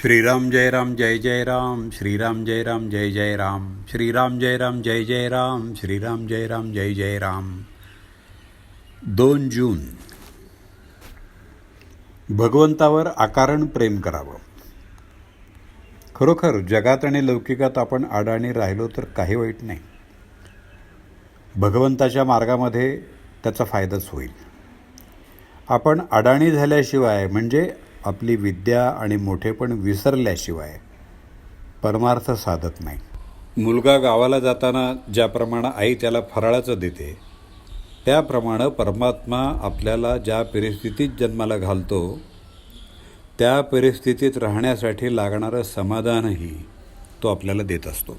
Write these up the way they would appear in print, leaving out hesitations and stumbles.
श्रीराम जय राम जय जय राम, श्रीराम जय राम जय जय राम, श्रीराम जय राम जय जय राम, श्रीराम जय राम जय जय राम. 2 जून. भगवंतावर अकारण प्रेम करावं. खरोखर जगात आणि लौकिकात आपण अडाणी राहिलो तर काही वाईट नाही. भगवंताच्या मार्गामध्ये त्याचा फायदाच होईल. आपण अडाणी झाल्याशिवाय म्हणजे आपली विद्या आणि मोठेपण विसरल्याशिवाय परमार्थ साधत नाही. मुलगा गावाला जाताना ज्याप्रमाणे आई त्याला फराळाचं देते, त्याप्रमाणे परमात्मा आपल्याला ज्या परिस्थितीत जन्माला घालतो त्या परिस्थितीत राहण्यासाठी लागणारं समाधानही तो आपल्याला देत असतो.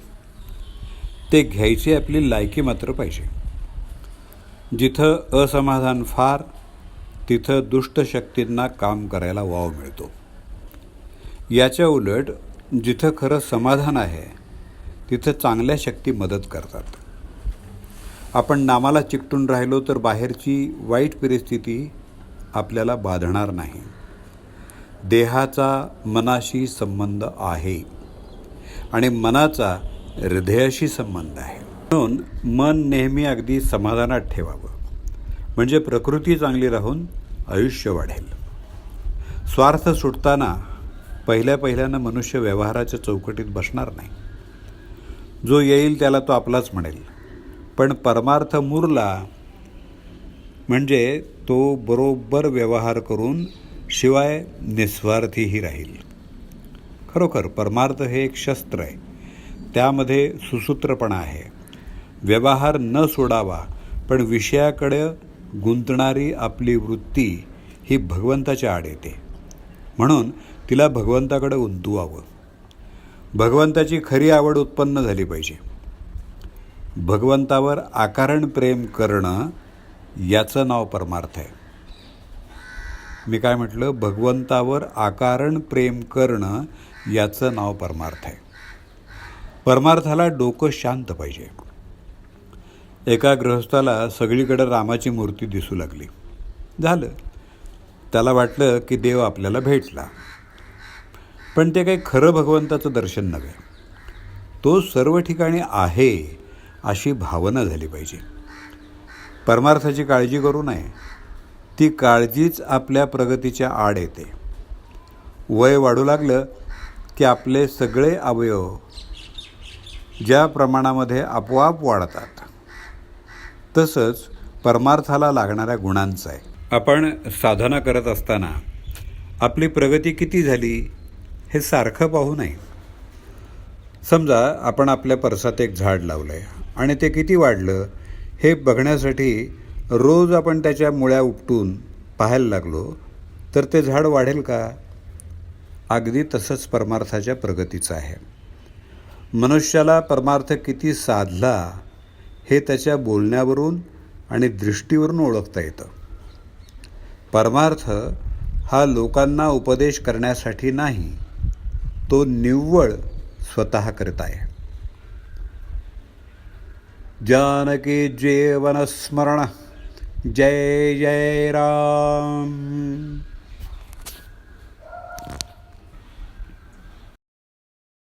ते घ्यायची आपली लायकी मात्र पाहिजे. जिथं असमाधान फार, तिथं दुष्ट शक्तींना काम करायला वाव मिळतो. याच्या उलट जिथं खरं समाधान आहे तिथं चांगल्या शक्ती मदत करतात. आपण नामाला चिकटून राहिलो तर बाहेरची वाईट परिस्थिती आपल्याला बाधणार नाही. देहाचा मनाशी संबंध आहे आणि मनाचा हृदयाशी संबंध आहे. म्हणून मन नेहमी अगदी समाधानात ठेवावं, म्हणजे प्रकृती चांगली राहून आयुष्य वाढेल. स्वार्थ सुटताना पहिल्यानं मनुष्य व्यवहाराच्या चौकटीत बसणार नाही. जो येईल त्याला तो आपलाच म्हणेल, पण परमार्थ मुरला म्हणजे तो बरोबर व्यवहार करून शिवाय निस्वार्थीही राहील. खरोखर परमार्थ हे एक शस्त्र आहे. त्यामध्ये सुसूत्रपणा आहे. व्यवहार न सोडावा, पण विषयाकडे गुंतणारी आपली वृत्ती ही भगवंताच्या आड येते. म्हणून तिला भगवंताकडे गुंतवावं. भगवंताची खरी आवड उत्पन्न झाली पाहिजे. भगवंतावर अकारण प्रेम करणं याचं नाव परमार्थ आहे. मी काय म्हटलं? भगवंतावर अकारण प्रेम करणं याचं नाव परमार्थ आहे. परमार्थाला डोकं शांत पाहिजे. एका गृहस्थाला सगळीकडे रामाची मूर्ती दिसू लागली. झालं, त्याला वाटलं की देव आपल्याला भेटला. पण ते काही खरं भगवंताचं दर्शन नव्हे. तो सर्व ठिकाणी आहे अशी भावना झाली पाहिजे. परमार्थाची काळजी करू नये. ती काळजीच आपल्या प्रगतीच्या आड येते. वय वाढू लागलं की आपले सगळे अवयव ज्या प्रमाणामध्ये आपोआप वाढतात, तसंच परमार्थाला लागणाऱ्या गुणांचं आहे. आपण साधना करत असताना आपली प्रगती किती झाली हे सारखं पाहू नये. समजा आपण आपल्या परसात एक झाड लावलं आहे आणि ते किती वाढलं हे बघण्यासाठी रोज आपण त्याच्या मुळ्या उपटून पाहायला लागलो तर ते झाड वाढेल का? अगदी तसंच परमार्थाच्या प्रगतीचं आहे. मनुष्याला परमार्थ किती साधला हे त्याच्या बोलण्यावरून आणि दृष्टीवरून ओळखता येतं. परमार्थ हा लोकांना उपदेश करण्यासाठी नाही, तो निव्वळ स्वतः करत आहे. जानकी जीवन स्मरण. जय जय राम.